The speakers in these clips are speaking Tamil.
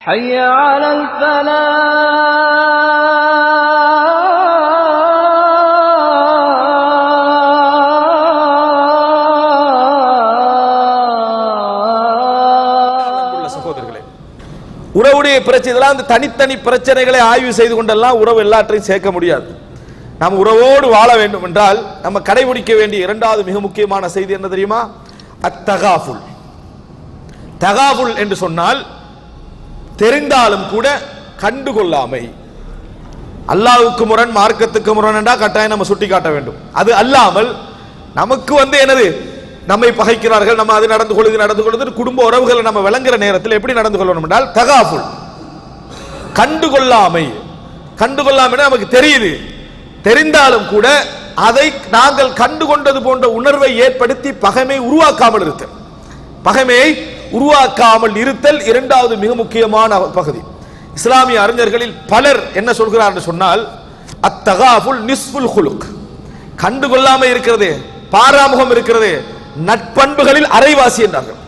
حي على சகோதரர்களே, உறவுடைய பிரச்சனை இதெல்லாம் அந்த தனித்தனி பிரச்சனைகளை ஆய்வு செய்து கொண்டெல்லாம் உறவு எல்லாற்றையும் சேர்க்க முடியாது. நாம் உறவோடு வாழ வேண்டும் என்றால் நம்ம கடைபிடிக்க வேண்டிய இரண்டாவது மிக முக்கியமான செய்தி என்ன தெரியுமா? அத்தகாஃபுல். தகாஃபுல் என்று சொன்னால் தெரிந்தாலும் கூட கண்டுகொள்ளாமை. அல்லாஹ்வுக்கு முரண் மார்க்கத்துக்கு முரண் என்றால் கட்டாயம் நம்ம சுட்டி காட்ட வேண்டும். அது அல்லாமல் நமக்கு என்னது, நம்மை பகைக்கிறார்கள், நம்ம அது நடந்து கொள்வது குடும்ப உறவுகளை நம்ம விளங்குற நேரத்தில் எப்படி நடந்து கொள்ளணும் என்றால் தகாஃபுல், கண்டுகொள்ளாமை. கண்டுகொள்ளாமை நமக்கு தெரியுது, தெரிந்தாலும் கூட அதை நாங்கள் கண்டுகொண்டது போன்ற உணர்வை ஏற்படுத்தி பகைமை உருவாக்காமல் இருத்தல். பகைமையை உருவாக்காமல் இருத்தல் இரண்டாவது மிக முக்கியமான பகுதி. இஸ்லாமிய அறிஞர்களில் பலர் என்ன சொல்கிறார்கள் சொன்னால், அத்தகாஃபுல் நிஸ்ஃபுல் குலுக். கண்டுகொள்ளாமல் இருக்கிறது, பாராமுகம் இருக்கிறது, நட்பண்புகளில் அரைவாசி என்றார்கள்.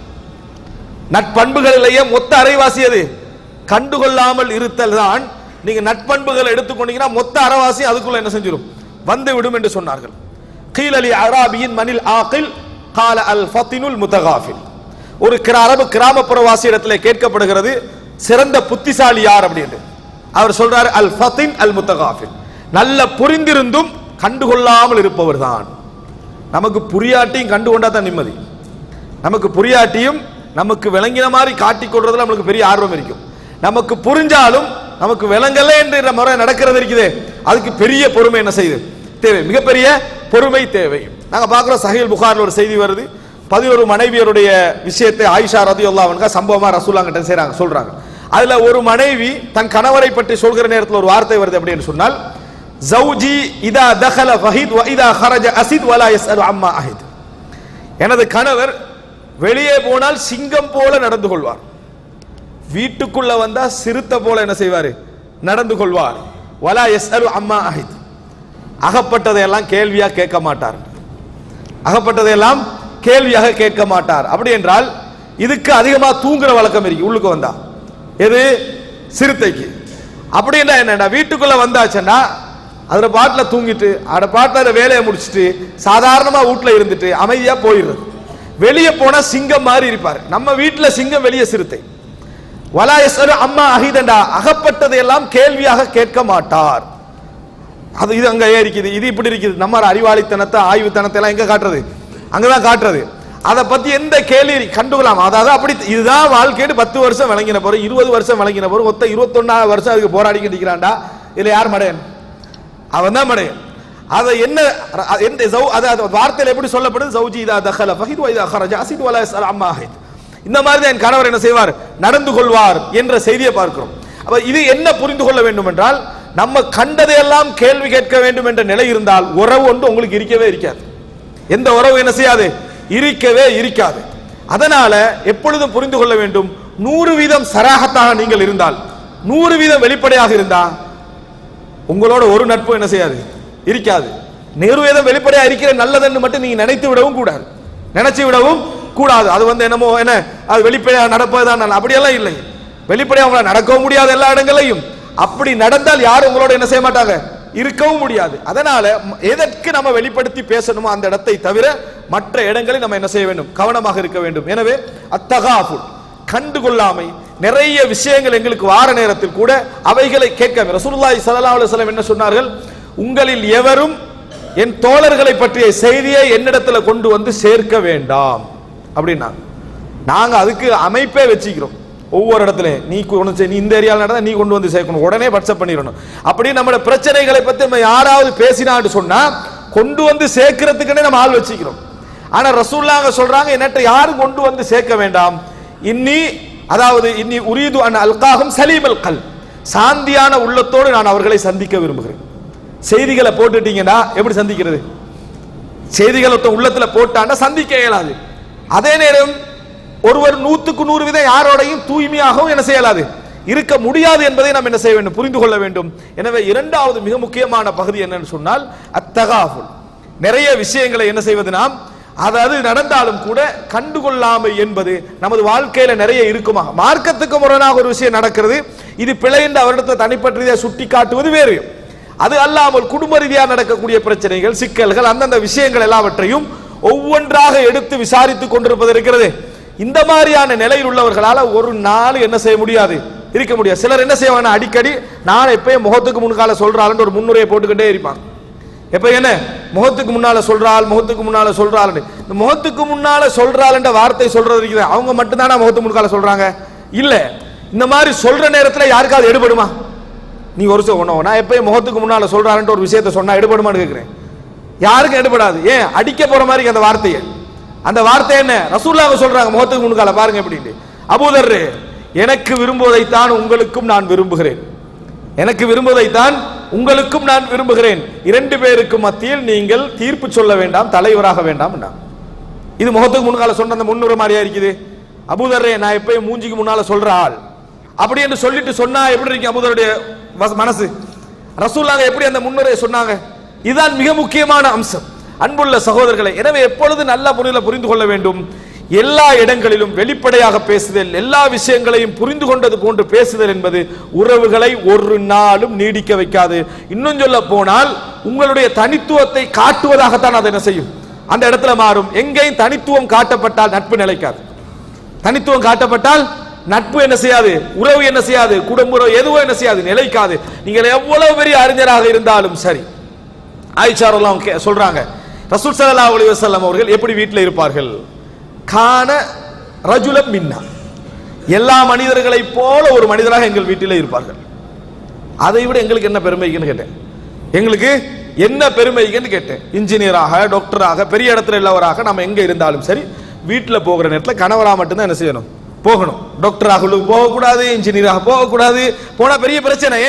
நட்பண்புகளிலேயே மொத்த அரைவாசி அது கண்டுகொள்ளாமல் இருத்தல் தான். நீங்க நட்பண்புகளை எடுத்துக்கொண்டீங்கன்னா மொத்த அரைவாசி அதுக்குள்ள என்ன செஞ்சிடும், வந்து விடும் என்று சொன்னார்கள். கீல் அலி அராபியின் மனில் ஆகில் கால அல் ஃபத்தினுல் முத்தகாஃபில். ஒரு அரபு கிராமப்புறவாசி இடத்துல கேட்கப்படுகிறது, சிறந்த புத்திசாலி யார் அப்படின்னு. அவர் சொல்றாரு, அல் ஃபத்தின் அல் முத்தகாஃபில். நல்ல புரிந்திருந்தும் கண்டுகொள்ளாமல் இருப்பவர் தான். நமக்கு புரியாட்டியும் கண்டுகொண்டா தான் நிம்மதி. நமக்கு புரியாட்டியும் நமக்கு விளங்கின மாதிரி காட்டிக் கொள்றதுல நமக்கு பெரிய ஆர்வம் இருக்கும். நமக்கு புரிஞ்சாலும் நமக்கு விளங்கல என்ற முறை நடக்கிறது இருக்குது, அதுக்கு பெரிய பொறுமை என்ன செய்யுது தேவை, மிகப்பெரிய பொறுமை தேவை. நாங்க பார்க்கிறோம், சஹீஹ் புகாரில் ஒரு செய்தி வருது, 11 மனைவியருடைய விஷயத்தை ஆயிஷா ரலியல்லாஹு அன்ஹா சம்பவமா ரசூலுல்லாஹ்கிட்ட சொல்றாங்க. அதுல ஒரு மனைவி தன் கணவரை பற்றி சொல்கிற நேரத்தில் ஒரு வார்த்தை வருது அப்படின்னு சொன்னால், ஜௌஜி இதா தகல ஃபஹித் வ இதா ஹரஜ அஸித் வலா யஸ்அலு அம்மா அஹித். எனது கணவர் வெளியே போனால் சிங்கம் போல நடந்து கொள்வார், வீட்டுக்குள்ள வந்தா சிறுத்தை போல என்ன செய்வார், நடந்து கொள்வார். வலா யஸ்அலு அம்மா அஹித். அகப்பட்டதையெல்லாம் கேள்வியா கேட்க மாட்டார், அகப்பட்டதையெல்லாம் கேள்வியாக கேட்க மாட்டார். அப்படி என்றால் இதுக்கு அதிகமா தூங்குற வழக்கம் இருக்கு உள்ளுக்கு வந்தா, எது சிறுத்தைக்கு. அப்படி என்ன, வீட்டுக்குள்ள வந்தாச்சுன்னா அதுல பாட்டுல தூங்கிட்டு அட பாட்டுல வேலையை முடிச்சுட்டு சாதாரணமா வீட்டுல இருந்துட்டு அமைதியா போயிடுறது. வெளியே போனா சிங்கம் மாதிரி இருப்பார். நம்ம வீட்டுல சிங்கம், வெளியே சிறுத்தை. வலா யஸ்அலு அம்மா அஹிதண்டா, அகப்பட்டதையெல்லாம் கேள்வியாக கேட்க மாட்டார். அது இது அங்க இருக்குது, இது இப்படி இருக்குது. நம்ம அறிவாளித்தனத்தை ஆய்வுத்தனத்தை எல்லாம் எங்க காட்டுறது, அங்கதான் காட்டுறது. அதை பத்தி எந்த கேள்வி கண்டுகலாம். அதாவது அப்படி இதுதான் வாழ்க்கைன்னு 10 வருஷம் விளங்கின போற, 20 வருஷம் விளங்கின போற, மொத்த 21 வருஷம் அதுக்கு போராடிக்கிட்டு இருக்கிறான்டா. இதுல யார் மடையன்? அவன் தான் மடையன். அதை என்ன வார்த்தையில் எப்படி சொல்லப்படுது, ஜௌஜி இதா தகல ஃபஹித் வ இதா ஹரஜ அஸித் வலா யஸ்அலு அம்மா அஹித். இந்த மாதிரி தான் என் கணவர் என்ன செய்வார், நடந்து கொள்வார் என்ற செய்தியை பார்க்கிறோம். அப்ப இது என்ன புரிந்து கொள்ள வேண்டும் என்றால், நம்ம கண்டதையெல்லாம் கேள்வி கேட்க வேண்டும் என்ற நிலை இருந்தால் உறவு ஒன்று உங்களுக்கு இருக்கவே இருக்காது. எந்த உறவு என்ன செய்யாது, இருக்கவே இருக்காது. அதனால எப்பொழுதும் புரிந்து கொள்ள வேண்டும், 100% சராகத்தாக நீங்கள் இருந்தால், 100% வெளிப்படையாக இருந்தா உங்களோட ஒரு நட்பு என்ன செய்யாது, இருக்காது. 100% வெளிப்படையா இருக்கிற நல்லதுன்னு மட்டும் நீங்க நினைத்து விடவும் கூடாது, நினைச்சு விடவும் கூடாது. அது என்னமோ என்ன, அது வெளிப்படையா நடப்பதுதான், அப்படியெல்லாம் இல்லை. வெளிப்படையா உங்களால் நடக்கவும் முடியாது எல்லா இடங்களையும். அப்படி நடந்தால் யாரும் உங்களோட என்ன செய்ய மாட்டாங்க, இருக்கவும் முடியாது. அதனால எதற்கு நம்ம வெளிப்படுத்தி பேசணுமோ அந்த இடத்தை தவிர மற்ற இடங்களில் நம்ம என்ன செய்ய வேண்டும், கவனமாக இருக்க வேண்டும். எனவே அத்தகாஃபுல், கண்டுகொள்ளாமை. நிறைய விஷயங்கள் எங்களுக்கு வார நேரத்தில் கூட அவைகளை கேட்க. ரசூலுல்லாஹி ஸல்லல்லாஹு அலைஹி வஸல்லம் என்ன சொன்னார்கள், உங்களில் எவரும் என் தோழர்களை பற்றிய செய்தியை என்னிடத்துல கொண்டு வந்து சேர்க்க வேண்டாம் அப்படின்னா. நாங்க அதுக்கு அமைப்பே வச்சுக்கிறோம். ஒவ்வொரு இடத்துல நீ இந்த ஏரியாவில் நடந்தா நீ கொண்டு வந்து சேர்க்கணும், உடனே வாட்ஸ்அப் பண்ணிடணும். அப்படி நம்ம பிரச்சனைகளை பத்தி நம்ம யாராவது பேசினான்னு சொன்னா கொண்டு வந்து சேர்க்கிறதுக்குன்னே நம்ம ஆள் வச்சுக்கிறோம். ஆனா ரசூலுல்லாஹ் சொல்றாங்க, என்னட்ட யாரும் கொண்டு வந்து சேர்க்க வேண்டாம். இன்னி உரீது அன் அல்காஹும் சலீமல் கல், சாந்தியான உள்ளத்தோடு நான் அவர்களை சந்திக்க விரும்புகிறேன். செய்திகளை போட்டுட்டீங்கன்னா எப்படி சந்திக்கிறது, செய்திகளை உள்ளத்துல போட்டாண்டா சந்திக்க இயலாது. அதே நேரம் ஒருவர் 100% யாரோடையும் தூய்மையாகவும் என்ன செய்யலாது, இருக்க முடியாது என்பதை நாம் என்ன செய்ய வேண்டும், புரிந்து கொள்ள வேண்டும். எனவே இரண்டாவது மிக முக்கியமான பகுதி என்னன்னு சொன்னால் அத்தகாஃபுல். நிறைய விஷயங்களை என்ன செய்வது, நாம் அதாவது நடந்தாலும் கூட கண்டுகொள்ளாமை என்பது நமது வாழ்க்கையில நிறைய இருக்குமா. மார்க்கத்துக்கு முரணாக ஒரு விஷயம் நடக்கிறது, இது பிழை என்று அவரிடத்தை தனிப்பட்ட ரீதியாக சுட்டி காட்டுவது வேறு. அது அல்லாமல் குடும்ப ரீதியாக நடக்கக்கூடிய பிரச்சனைகள், சிக்கல்கள், அந்தந்த விஷயங்கள் எல்லாவற்றையும் ஒவ்வொன்றாக எடுத்து விசாரித்துக் கொண்டிருப்பது இருக்கிறது. இந்த மாதிரியான நிலையில் உள்ளவர்களால ஒரு நாள் என்ன செய்ய முடியாது, இருக்க முடியாது. சிலர் என்ன செய்வாங்க, அடிக்கடி நான் எப்பயும் முகத்துக்கு முன்கால சொல்றாள் ஒரு முன்னுரையை போட்டுக்கிட்டே இருப்பாங்க. எப்ப என்ன முகத்துக்கு முன்னால சொல்றாள், முகத்துக்கு முன்னால சொல்றாள். இந்த முகத்துக்கு முன்னால சொல்றாள் என்ற வார்த்தை சொல்றது இருக்குது, அவங்க மட்டும்தானா முகத்துக்கு முன்கால சொல்றாங்க? இல்ல, இந்த மாதிரி சொல்ற நேரத்தில் யாருக்காவது எடுபடுமா? நீ ஒரு நான் எப்பயும் முகத்துக்கு முன்னால சொல்றாருன்ற ஒரு விஷயத்தை சொன்னா எடுபடுமான்னு கேட்கிறேன். யாருக்கும் எடுபடாது. ஏன்? அடிக்க போற மாதிரி அந்த வார்த்தையை, அந்த வார்த்தை என்ன ரசூலுல்லாஹ் சொல்றாங்க முகத்துக்கு முன்கால பாருங்க எப்படின்னு. அபூதர், எனக்கு விரும்புவதைத்தான் உங்களுக்கும் நான் விரும்புகிறேன், எனக்கு விரும்புவதைத்தான் உங்களுக்கும் நான் விரும்புகிறேன், இரண்டு பேருக்கு மத்தியில் நீங்கள் தீர்ப்பு சொல்ல வேண்டாம், தலைவராக வேண்டாம். இது முகத்துக்கு முன்னால சொன்ன அந்த முன்னுரை மாதிரியா இருக்குது. அபூதர், நான் எப்பயும் மூஞ்சிக்கு முன்னால சொல்ற ஆள் அப்படி என்று சொல்லிட்டு சொன்னா எப்படி இருக்கு அபூதருடைய மனசு? ரசூலுல்லாஹ் எப்படி அந்த முன்னுரையை சொன்னாங்க? இதுதான் மிக முக்கியமான அம்சம். அன்புள்ள சகோதரர்களை, எனவே எப்பொழுது நல்ல முறையில் புரிந்து கொள்ள வேண்டும், எல்லா இடங்களிலும் வெளிப்படையாக பேசுதல், எல்லா விஷயங்களையும் புரிந்து கொண்டது போன்று பேசுதல் என்பது உறவுகளை ஒரு நாளும் நீடிக்க வைக்காது. இன்னும் சொல்ல போனால் உங்களுடைய தனித்துவத்தை காட்டுவதாகத்தான் அதை என்ன செய்யும், அந்த இடத்துல மாறும். எங்கேயும் தனித்துவம் காட்டப்பட்டால் நட்பு நிலைக்காது. தனித்துவம் காட்டப்பட்டால் நட்பு என்ன செய்யாது, உறவு என்ன செய்யாது, குடும்ப உறவு எதுவும் என்ன செய்யாது, நிலைக்காது. நீங்கள் எவ்வளவு பெரிய அறிஞராக இருந்தாலும் சரி. ஆயிஷா ரலியல்லாஹு சொல்றாங்க, ரசூல் ஸல்லல்லாஹு அலைஹி வஸல்லம் அவர்கள் எப்படி வீட்டில் இருப்பார்கள்? கான ரஜுலம் மின்னா, எல்லா மனிதர்களை போல ஒரு மனிதராக எங்கள் வீட்டில் இருப்பார்கள். அதை விட எங்களுக்கு என்ன பெருமைக்குன்னு கேட்டேன். எங்களுக்கு என்ன பெருமைக்குன்னு கேட்டேன். இன்ஜினியராக, டாக்டராக, பெரிய இடத்துல உள்ளவராக நம்ம எங்க இருந்தாலும் சரி, வீட்டில் போகிற நேரத்தில் கணவராக மட்டும்தான் என்ன செய்யணும், போகணும். டாக்டராக போகக்கூடாது, இன்ஜினியராக போகக்கூடாது. போனா பெரிய பிரச்சனை.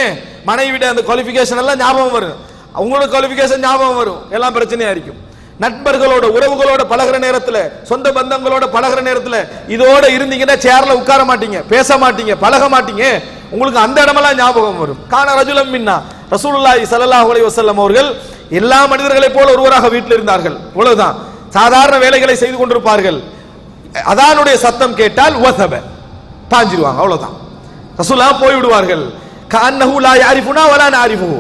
மனைவிட அந்த குவாலிஃபிகேஷன் எல்லாம் ஞாபகம் வரும், அவங்களோட குவாலிஃபிகேஷன் ஞாபகம் வரும், எல்லாம் பிரச்சனையா இருக்கும். நண்பர்களோட உறவுகளோட பழகிற நேரத்தில், சொந்த பந்தங்களோட பழகிற நேரத்தில் இதோட இருந்தீங்கன்னா சேர்ல உட்கார மாட்டீங்க, பேச மாட்டீங்க, பழக மாட்டீங்க. உங்களுக்கு அந்த இடமெல்லாம் ஞாபகம் வரும். கான ரஜுலம் மின்னா, ரசூலுல்லாஹி ஸல்லல்லாஹு அலைஹி வஸல்லம் அவர்கள் எல்லா மனிதர்களை போல ஒருவராக வீட்டில் இருந்தார்கள். அவ்வளவுதான். சாதாரண வேலைகளை செய்து கொண்டிருப்பார்கள். அதானுடைய சத்தம் கேட்டால் வஸப பாஞ்சிடுவாங்க, அவ்வளவுதான். ரசூலுல்லாஹ் போய் விடுவார்கள். கஅன்னஹு லா யஅரிஃபுனா வலா நஅரிஃபுஹு,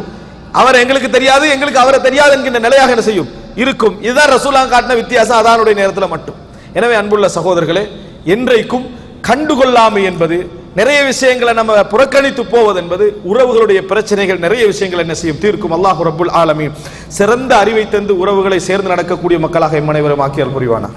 அவர் எங்களுக்கு தெரியாது, எங்களுக்கு அவரை தெரியாது என்கின்ற நிலையாக என்ன செய்யும், இருக்கும். இதுதான் ரசூலுல்லாஹ் காட்டின வித்தியாசம் அதானுடைய நேரத்தில் மட்டும். எனவே அன்புள்ள சகோதரர்களே, என்றைக்கும் கண்டுகொள்ளாமை என்பது, நிறைய விஷயங்களை நம்ம புறக்கணித்து போவது என்பது உறவுகளுடைய பிரச்சனைகள் நிறைய விஷயங்கள் என்ன செய்யும், தீர்க்கும். அல்லாஹ் ரப்புல் ஆலமீன் சிறந்த அறிவை தந்து உறவுகளை சேர்ந்து நடக்கக்கூடிய மக்களாக எம் அனைவரும் ஆக்கியால் புரிவானா.